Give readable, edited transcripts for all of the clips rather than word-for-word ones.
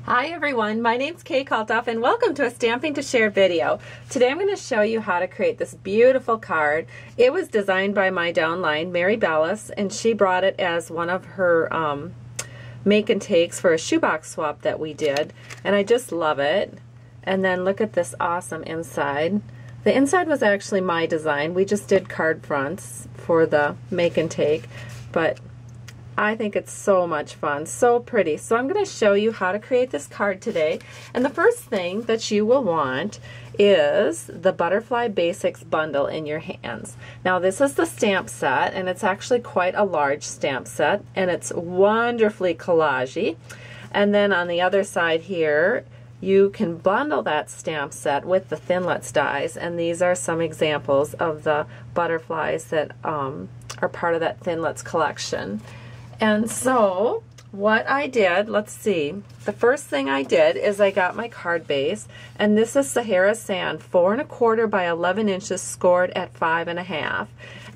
Hi everyone, my name's Kalthoff and welcome to a Stamping to Share video. Today I'm going to show you how to create this beautiful card. It was designed by my downline, Mary Bellis, and she brought it as one of her make and takes for a shoebox swap that we did, and I just love it. And then look at this awesome inside. The inside was actually my design. We just did card fronts for the make and take, but I think it's so much fun, so pretty. So I'm going to show you how to create this card today. And the first thing that you will want is the Butterfly Basics bundle in your hands. Now this is the stamp set, and it's actually quite a large stamp set, and it's wonderfully collagey. And then on the other side here, you can bundle that stamp set with the Thinlits dies, and these are some examples of the butterflies that are part of that Thinlits collection. And so what I did, let's see, the first thing I did is I got my card base, and this is Sahara Sand 4 1/4 by 11 inches scored at 5 1/2.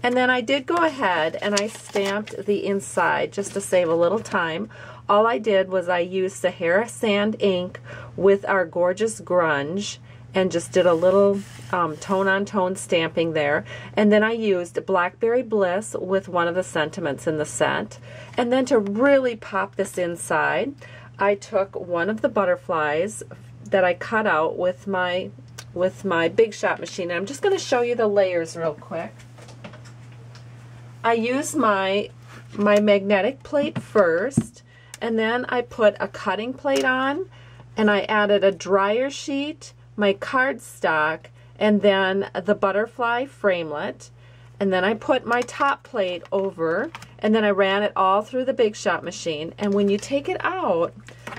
And then I did go ahead and I stamped the inside just to save a little time. All I did was I used Sahara Sand ink with our gorgeous grunge and just did a little tone-on-tone stamping there. And then I used Blackberry Bliss with one of the sentiments in the set. And then to really pop this inside, I took one of the butterflies that I cut out with my Big Shot machine. And I'm just going to show you the layers real quick. I used my magnetic plate first, and then I put a cutting plate on, and I added a dryer sheet, my cardstock, and then the butterfly framelit, and then I put my top plate over, and then I ran it all through the Big Shot machine. And when you take it out,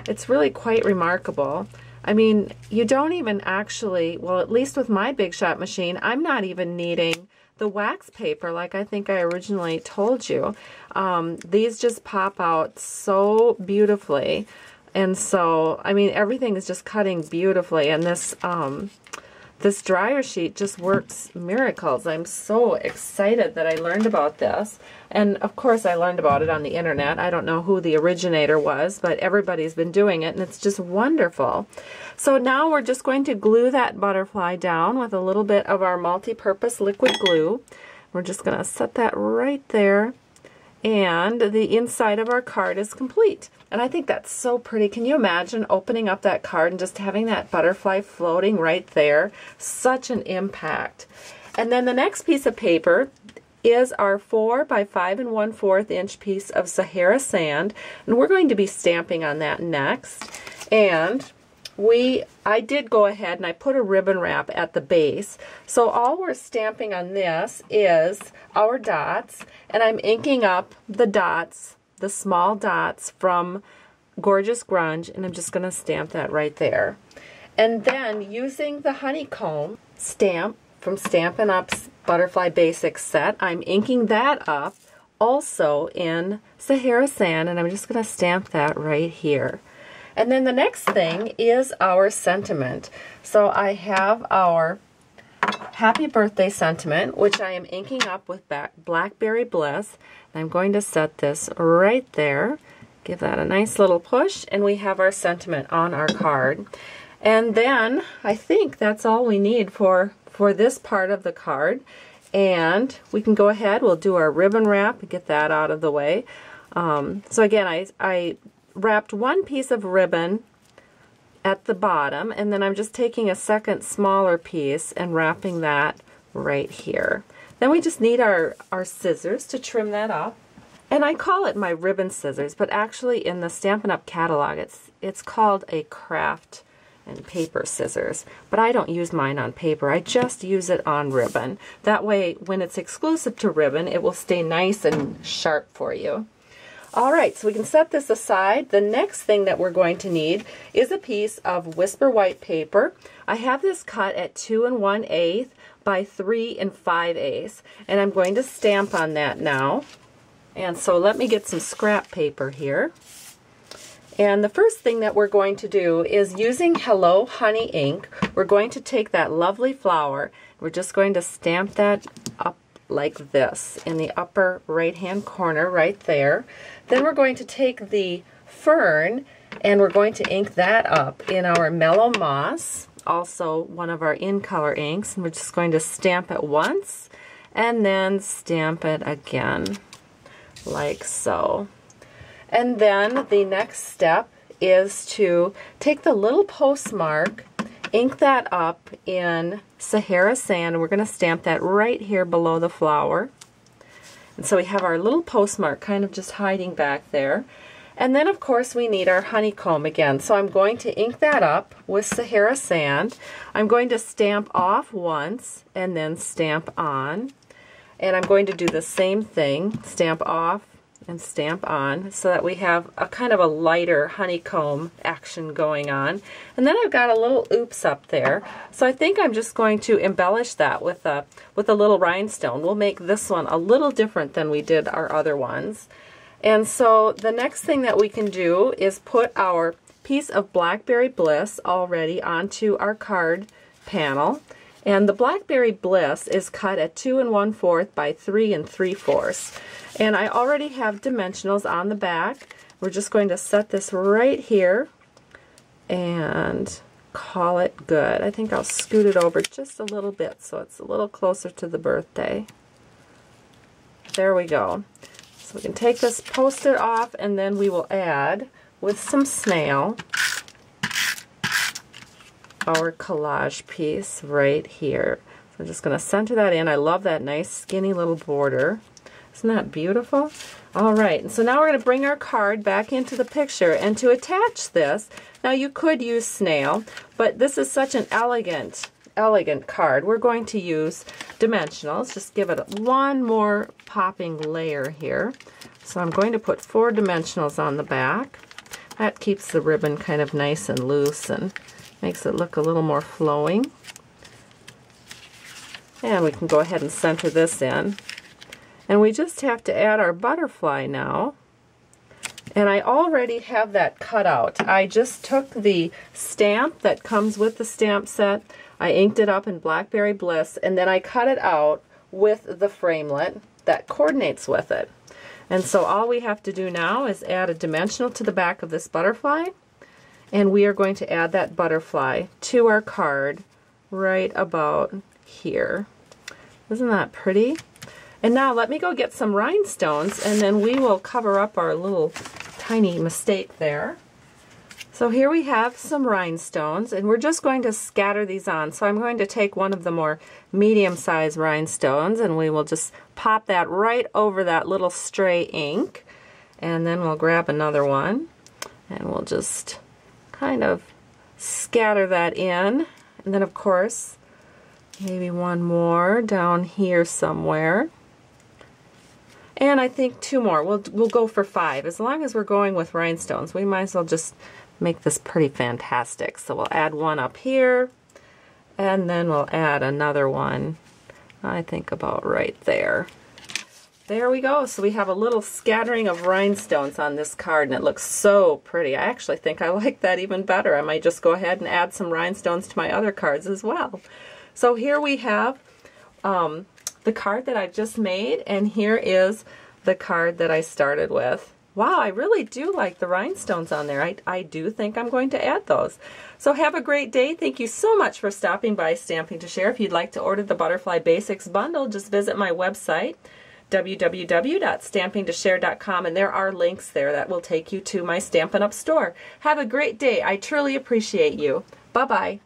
it's really quite remarkable. I mean, you don't even actually, well, at least with my Big Shot machine, I'm not even needing the wax paper like I think I originally told you. These just pop out so beautifully. And so, I mean, everything is just cutting beautifully, and this this dryer sheet just works miracles. I'm so excited that I learned about this. And of course I learned about it on the internet. I don't know who the originator was, but everybody's been doing it, and it's just wonderful. So now we're just going to glue that butterfly down with a little bit of our multi-purpose liquid glue. We're just going to set that right there, and the inside of our card is complete. And I think that's so pretty. Can you imagine opening up that card and just having that butterfly floating right there? Such an impact. And then the next piece of paper is our 4 by 5 1/4 inch piece of Sahara Sand, and we're going to be stamping on that next. And I did go ahead and I put a ribbon wrap at the base. So all we're stamping on this is our dots, and I'm inking up the dots, the small dots from Gorgeous Grunge, and I'm just going to stamp that right there. And then using the honeycomb stamp from Stampin' Up's Butterfly Basics set, I'm inking that up also in Sahara Sand, and I'm just going to stamp that right here. And then the next thing is our sentiment. So I have our Happy Birthday sentiment, which I am inking up with Blackberry Bliss. And I'm going to set this right there. Give that a nice little push, and we have our sentiment on our card. And then I think that's all we need for this part of the card. And we can go ahead, we'll do our ribbon wrap, get that out of the way. So again, I wrapped one piece of ribbon at the bottom, and then I'm just taking a second smaller piece and wrapping that right here. Then we just need our scissors to trim that up. And I call it my ribbon scissors, but actually in the Stampin' Up catalog it's called a craft and paper scissors. But I don't use mine on paper, I just use it on ribbon. That way when it's exclusive to ribbon, it will stay nice and sharp for you. Alright, so we can set this aside. The next thing that we're going to need is a piece of Whisper White paper. I have this cut at 2 1/8 by 3 5/8, and I'm going to stamp on that now. And so let me get some scrap paper here. And the first thing that we're going to do is, using Hello Honey ink, we're going to take that lovely flower, we're just going to stamp that up like this in the upper right hand corner right there. Then we're going to take the fern And we're going to ink that up in our Mellow Moss, also one of our in color inks. And we're just going to stamp it once and then stamp it again, like so. And then the next step is to take the little postmark, ink that up in Sahara Sand, and we're going to stamp that right here below the flower. And so we have our little postmark kind of just hiding back there. And then of course we need our honeycomb again. So I'm going to ink that up with Sahara Sand. I'm going to stamp off once and then stamp on. And I'm going to do the same thing, stamp off and stamp on, so that we have a kind of a lighter honeycomb action going on. And then I've got a little oops up there. So I think I'm just going to embellish that with a little rhinestone. We'll make this one a little different than we did our other ones. And so the next thing that we can do is put our piece of Blackberry Bliss already onto our card panel. And the Blackberry Bliss is cut at 2 1/4 by 3 3/4. And I already have dimensionals on the back. We're just going to set this right here and call it good. I think I'll scoot it over just a little bit so it's a little closer to the birthday. There we go. So we can take this post-it off, and then we will add, with some snail, our collage piece right here. So I'm just going to center that in. I love that nice skinny little border. Isn't that beautiful? All right, and so now we're going to bring our card back into the picture, and to attach this, now you could use snail, but this is such an elegant card. We're going to use dimensionals. Just give it one more popping layer here. So I'm going to put 4 dimensionals on the back. That keeps the ribbon kind of nice and loose and makes it look a little more flowing. And we can go ahead and center this in. And we just have to add our butterfly now. And I already have that cut out. I just took the stamp that comes with the stamp set, I inked it up in Blackberry Bliss, and then I cut it out with the framelit that coordinates with it. And so all we have to do now is add a dimensional to the back of this butterfly, and we are going to add that butterfly to our card right about here. Isn't that pretty? And now let me go get some rhinestones, and then we will cover up our little tiny mistake there. So here we have some rhinestones, and we're just going to scatter these on. So I'm going to take one of the more medium-sized rhinestones, and we will just pop that right over that little stray ink. And then we'll grab another one, and we'll just kind of scatter that in. And then, of course, maybe one more down here somewhere. And I think 2 more. We'll go for 5. As long as we're going with rhinestones, we might as well just make this pretty fantastic. So we'll add one up here, and then we'll add another one, I think about right there. There we go. So we have a little scattering of rhinestones on this card, and it looks so pretty. I actually think I like that even better. I might just go ahead and add some rhinestones to my other cards as well. So here we have the card that I just made, and here is the card that I started with. Wow, I really do like the rhinestones on there. I do think I'm going to add those. So have a great day. Thank you so much for stopping by Stamping to Share. If you'd like to order the Butterfly Basics bundle, just visit my website, www.stampingtoshare.com, and there are links there that will take you to my Stampin' Up! Store. Have a great day. I truly appreciate you. Bye-bye.